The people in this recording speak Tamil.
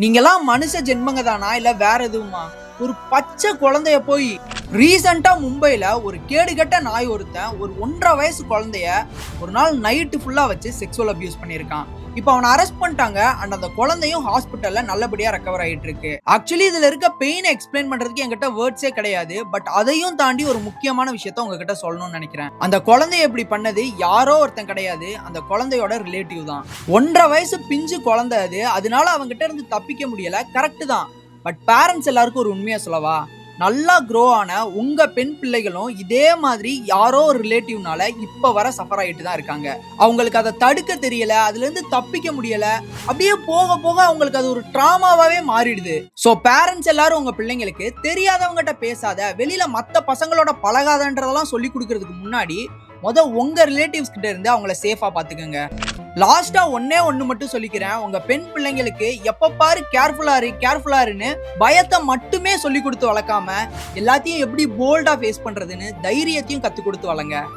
நீங்கெல்லாம் மனுஷ ஜென்மங்க தானா இல்ல வேற எதுவுமா? ஒரு பச்சை குழந்தைய போய் ரீசெண்டா மும்பைல ஒரு கேடுகெட்ட நாய் ஒருத்தன் ஒரு 1.5 வயசு குழந்தைய ஒரு நாள் நைட்டு ஃபுல்லா வச்சு செக்ஸுவல் அபியூஸ் பண்ணியிருக்கான். இப்போ அவனை அரெஸ்ட் பண்ணிட்டாங்க. அண்ட் அந்த குழந்தையும் ஹாஸ்பிட்டல்ல நல்லபடியா ரெக்கவர் ஆயிட்டு இருக்கு. ஆக்சுவலி இதுல இருக்க பெயினை எக்ஸ்பிளைன் பண்றதுக்கு என்கிட்ட வேர்ட்ஸே கிடையாது. பட் அதையும் தாண்டி ஒரு முக்கியமான விஷயத்த உங்ககிட்ட சொல்லணும்னு நினைக்கிறேன். அந்த குழந்தைய இப்படி பண்ணது யாரோ ஒருத்தன் கிடையாது, அந்த குழந்தையோட ரிலேட்டிவ் தான். 1.5 வயசு பிஞ்சு குழந்தை அது. அதனால அவங்கிட்ட இருந்து தப்பிக்க முடியல, கரெக்ட் தான். பட் பேரண்ட்ஸ் எல்லாருக்கும் ஒரு உண்மையா சொல்லவா, நல்லா க்ரோ ஆன உங்க பெண் பிள்ளைகளும் இதே மாதிரி யாரோ ஒரு ரிலேட்டிவ்னால இப்ப வர சஃபர் ஆயிட்டு தான் இருக்காங்க. அவங்களுக்கு அதை தடுக்க தெரியல, அதுல இருந்து தப்பிக்க முடியல. அப்படியே போக போக அவங்களுக்கு அது ஒரு டிராமாவே மாறிடுது. சோ பேரண்ட்ஸ் எல்லாரும் உங்க பிள்ளைங்களுக்கு தெரியாதவங்ககிட்ட பேசாத, வெளியில மத்த பசங்களோட பழகாதன்றதெல்லாம் சொல்லி கொடுக்கறதுக்கு முன்னாடி உங்க ரிலேட்டிவ்ஸ் கிட்ட இருந்து அவங்கள சேஃபா பாத்துக்கோங்க. லாஸ்டா ஒண்ணு மட்டும் சொல்லிக்கிறேன். உங்க பெண் பிள்ளைங்களுக்கு எப்ப பாரு கேர்ஃபுல்லாருன்னு பயத்தை மட்டுமே சொல்லி கொடுத்து வளர்க்காம எல்லாத்தையும் எப்படி போல்டா ஃபேஸ் பண்றதுன்னு தைரியத்தையும் கத்து கொடுத்து வளங்க.